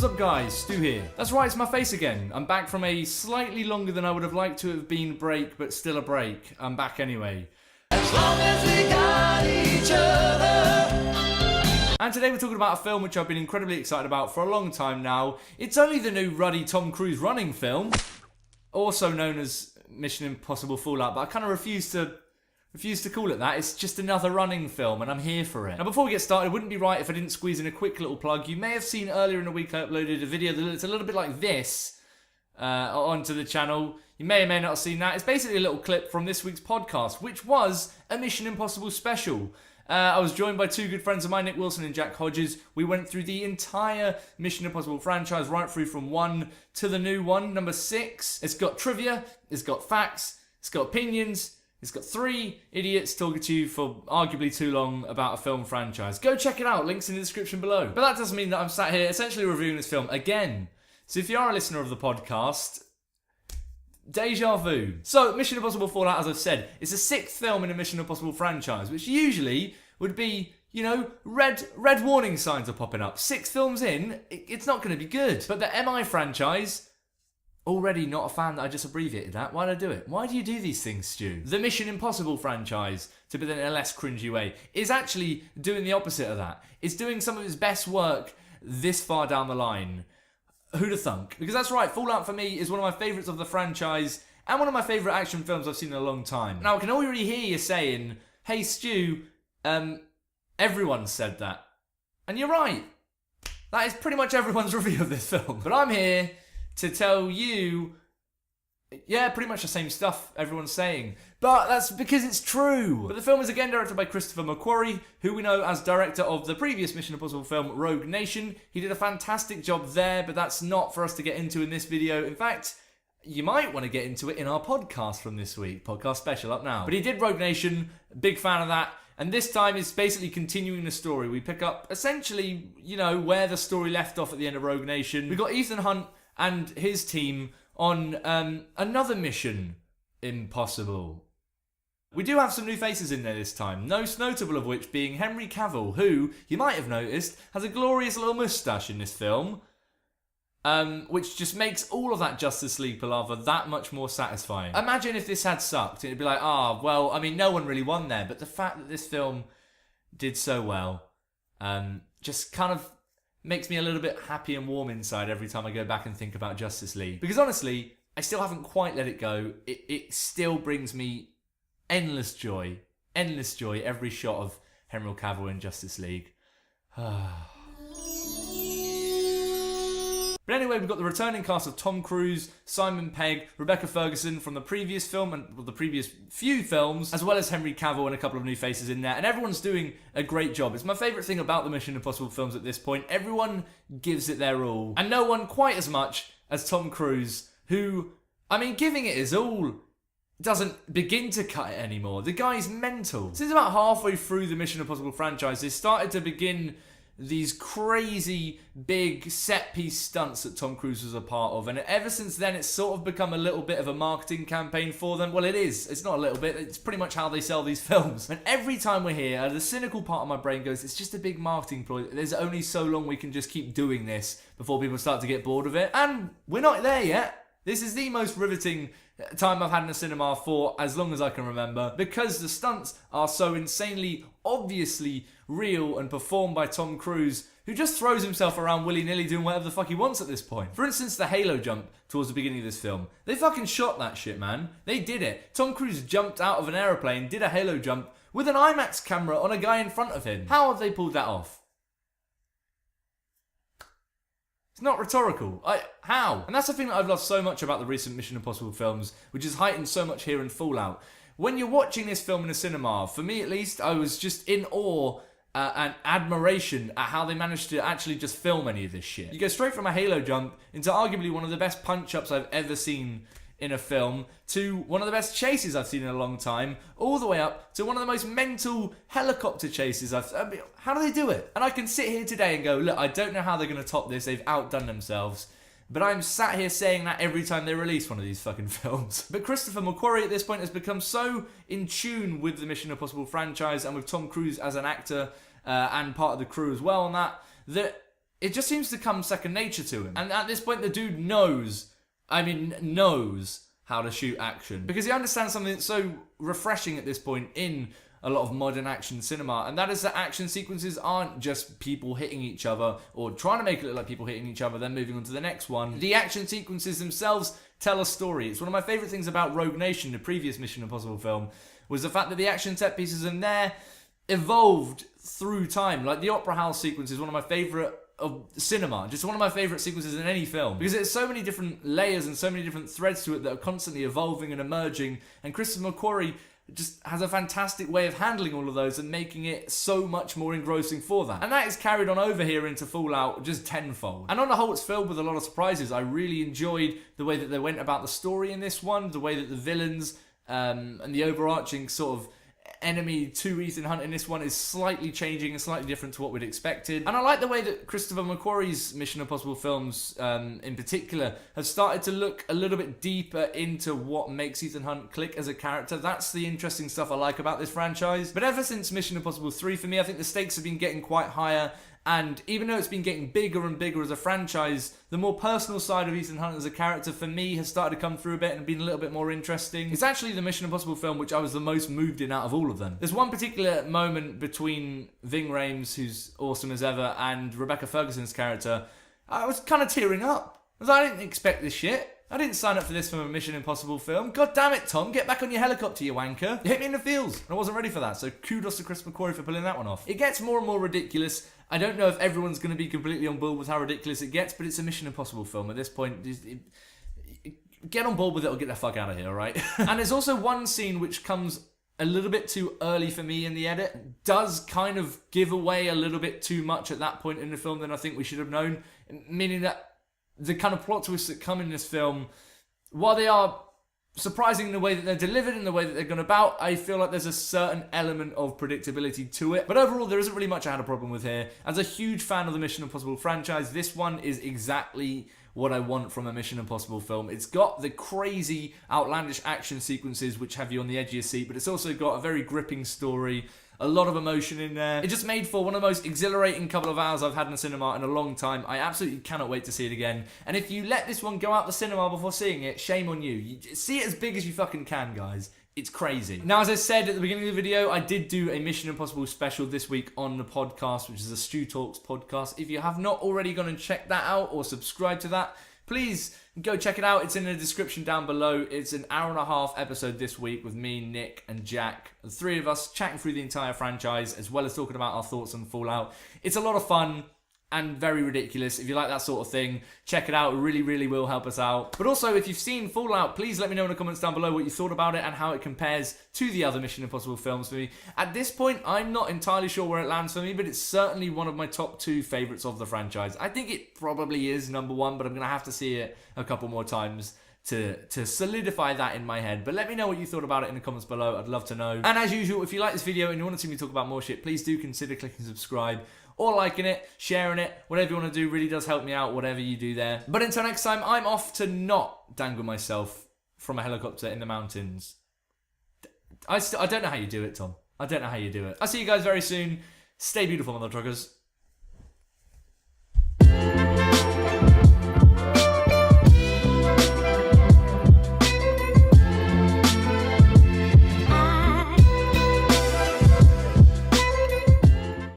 up guys, Stu here. That's right, it's my face again. I'm back from a slightly longer than I would have liked to have been break, but still a break. I'm back anyway. As long as we got each other. And today we're talking about a film which I've been incredibly excited about for a long time now. It's only the new ruddy Tom Cruise running film, also known as Mission Impossible Fallout, but I kind of refuse to call it that. It's just another running film and I'm here for it. Now before we get started, it wouldn't be right if I didn't squeeze in a quick little plug. You may have seen earlier in the week I uploaded a video that looks a little bit like this onto the channel. You may or may not have seen that. It's basically a little clip from this week's podcast, which was a Mission Impossible special. I was joined by two good friends of mine, Nick Wilson and Jack Hodges. We went through the entire Mission Impossible franchise, right through from 1 to the new one, number 6. It's got trivia, it's got facts, it's got opinions, it's got 3 idiots talking to you for arguably too long about a film franchise. Go check it out, links in the description below. But that doesn't mean that I'm sat here essentially reviewing this film again. So if you are a listener of the podcast, deja vu. So, Mission Impossible Fallout, as I've said, is the 6th film in a Mission Impossible franchise, which usually would be, you know, red warning signs are popping up. 6 films in, it's not going to be good. But the MI franchise, already not a fan that I just abbreviated that. Why did I do it? Why do you do these things, Stu? The Mission Impossible franchise, to put it in a less cringy way, is actually doing the opposite of that. It's doing some of its best work this far down the line. Who'd have thunk? Because that's right, Fallout for me is one of my favourites of the franchise and one of my favourite action films I've seen in a long time. Now, I can already hear you saying, hey Stu, everyone said that. And you're right. That is pretty much everyone's review of this film. But I'm here to tell you, yeah, pretty much the same stuff everyone's saying. But that's because it's true. But the film is again directed by Christopher McQuarrie, who we know as director of the previous Mission Impossible film, Rogue Nation. He did a fantastic job there, but that's not for us to get into in this video. In fact, you might want to get into it in our podcast from this week. Podcast special up now. But he did Rogue Nation, big fan of that. And this time it's basically continuing the story. We pick up essentially, you know, where the story left off at the end of Rogue Nation. We got Ethan Hunt and his team on another Mission Impossible. We do have some new faces in there this time, most notable of which being Henry Cavill, who, you might have noticed, has a glorious little moustache in this film, which just makes all of that Justice League palaver that much more satisfying. Imagine if this had sucked, it'd be like, well, I mean, no one really won there, but the fact that this film did so well, just kind of makes me a little bit happy and warm inside every time I go back and think about Justice League. Because honestly, I still haven't quite let it go. It still brings me endless joy every shot of Henry Cavill in Justice League. But anyway, we've got the returning cast of Tom Cruise, Simon Pegg, Rebecca Ferguson from the previous film and the previous few films, as well as Henry Cavill and a couple of new faces in there. And everyone's doing a great job. It's my favourite thing about the Mission Impossible films at this point. Everyone gives it their all. And no one quite as much as Tom Cruise, who, I mean, giving it his all doesn't begin to cut it anymore. The guy's mental. Since about halfway through the Mission Impossible franchise, they started to begin these crazy big set piece stunts that Tom Cruise was a part of, and ever since then it's sort of become a little bit of a marketing campaign for them. Well, it is. It's not a little bit. It's pretty much how they sell these films. And every time we're here, the cynical part of my brain goes, it's just a big marketing ploy. There's only so long we can just keep doing this before people start to get bored of it. And we're not there yet. This is the most riveting time I've had in a cinema for as long as I can remember, because the stunts are so insanely obviously real and performed by Tom Cruise, who just throws himself around willy-nilly doing whatever the fuck he wants at this point. For instance, the halo jump towards the beginning of this film. They fucking shot that shit, man. They did it. Tom Cruise jumped out of an aeroplane, did a halo jump with an IMAX camera on a guy in front of him. How have they pulled that off? It's not rhetorical. How? And that's the thing that I've loved so much about the recent Mission Impossible films, which is heightened so much here in Fallout. When you're watching this film in a cinema, for me at least, I was just in awe and admiration at how they managed to actually just film any of this shit. You go straight from a halo jump into arguably one of the best punch-ups I've ever seen in a film, to one of the best chases I've seen in a long time, all the way up to one of the most mental helicopter chases how do they do it? And I can sit here today and go, look, I don't know how they're going to top this, they've outdone themselves, but I'm sat here saying that every time they release one of these fucking films. But Christopher McQuarrie at this point has become so in tune with the Mission Impossible franchise and with Tom Cruise as an actor and part of the crew as well on that it just seems to come second nature to him. And at this point, the dude knows how to shoot action. Because he understands something that's so refreshing at this point in a lot of modern action cinema, and that is that action sequences aren't just people hitting each other or trying to make it look like people hitting each other then moving on to the next one. The action sequences themselves tell a story. It's one of my favourite things about Rogue Nation, the previous Mission Impossible film, was the fact that the action set pieces in there evolved through time. Like the Opera House sequence is one of my favourite of cinema, just one of my favourite sequences in any film, because there's so many different layers and so many different threads to it that are constantly evolving and emerging, and Christopher McQuarrie just has a fantastic way of handling all of those and making it so much more engrossing for that. And that is carried on over here into Fallout just tenfold. And on the whole, it's filled with a lot of surprises. I really enjoyed the way that they went about the story in this one, the way that the villains and the overarching sort of enemy to Ethan Hunt in this one is slightly changing and slightly different to what we'd expected. And I like the way that Christopher McQuarrie's Mission Impossible films in particular have started to look a little bit deeper into what makes Ethan Hunt click as a character. That's the interesting stuff I like about this franchise. But ever since Mission Impossible 3, for me, I think the stakes have been getting quite higher. And even though it's been getting bigger and bigger as a franchise, the more personal side of Ethan Hunt as a character for me has started to come through a bit and been a little bit more interesting. It's actually the Mission Impossible film which I was the most moved in out of all of them. There's one particular moment between Ving Rhames, who's awesome as ever, and Rebecca Ferguson's character. I was kind of tearing up. I didn't expect this shit. I didn't sign up for this from a Mission Impossible film. God damn it, Tom. Get back on your helicopter, you wanker. You hit me in the feels. And I wasn't ready for that, so kudos to Chris McQuarrie for pulling that one off. It gets more and more ridiculous. I don't know if everyone's going to be completely on board with how ridiculous it gets, but it's a Mission Impossible film. At this point, get on board with it or get the fuck out of here, alright? And there's also one scene which comes a little bit too early for me in the edit. Does kind of give away a little bit too much at that point in the film than I think we should have known. Meaning that the kind of plot twists that come in this film, while they are surprising in the way that they're delivered and the way that they're gone about, I feel like there's a certain element of predictability to it. But overall, there isn't really much I had a problem with here. As a huge fan of the Mission Impossible franchise, this one is exactly what I want from a Mission Impossible film. It's got the crazy, outlandish action sequences which have you on the edge of your seat, but it's also got a very gripping story, a lot of emotion in there. It just made for one of the most exhilarating couple of hours I've had in a cinema in a long time. I absolutely cannot wait to see it again. And if you let this one go out the cinema before seeing it, shame on you. You see it as big as you fucking can, guys. It's crazy. Now, as I said at the beginning of the video, I did do a Mission Impossible special this week on the podcast, which is a StuTalks podcast. If you have not already gone and checked that out or subscribed to that, please go check it out. It's in the description down below. It's an hour-and-a-half episode this week with me, Nick, and Jack. The three of us chatting through the entire franchise, as well as talking about our thoughts on Fallout. It's a lot of fun and very ridiculous. If you like that sort of thing, check it out. It really, really will help us out. But also, if you've seen Fallout, please let me know in the comments down below what you thought about it and how it compares to the other Mission Impossible films for me. At this point, I'm not entirely sure where it lands for me, but it's certainly one of my top 2 favourites of the franchise. I think it probably is number 1, but I'm going to have to see it a couple more times to solidify that in my head. But let me know what you thought about it in the comments below. I'd love to know. And as usual, if you like this video and you want to see me talk about more shit, please do consider clicking subscribe or liking it, sharing it, whatever you want to do really does help me out, whatever you do there. But until next time, I'm off to not dangle myself from a helicopter in the mountains. I don't know how you do it, Tom. I don't know how you do it. I'll see you guys very soon. Stay beautiful, mother truckers.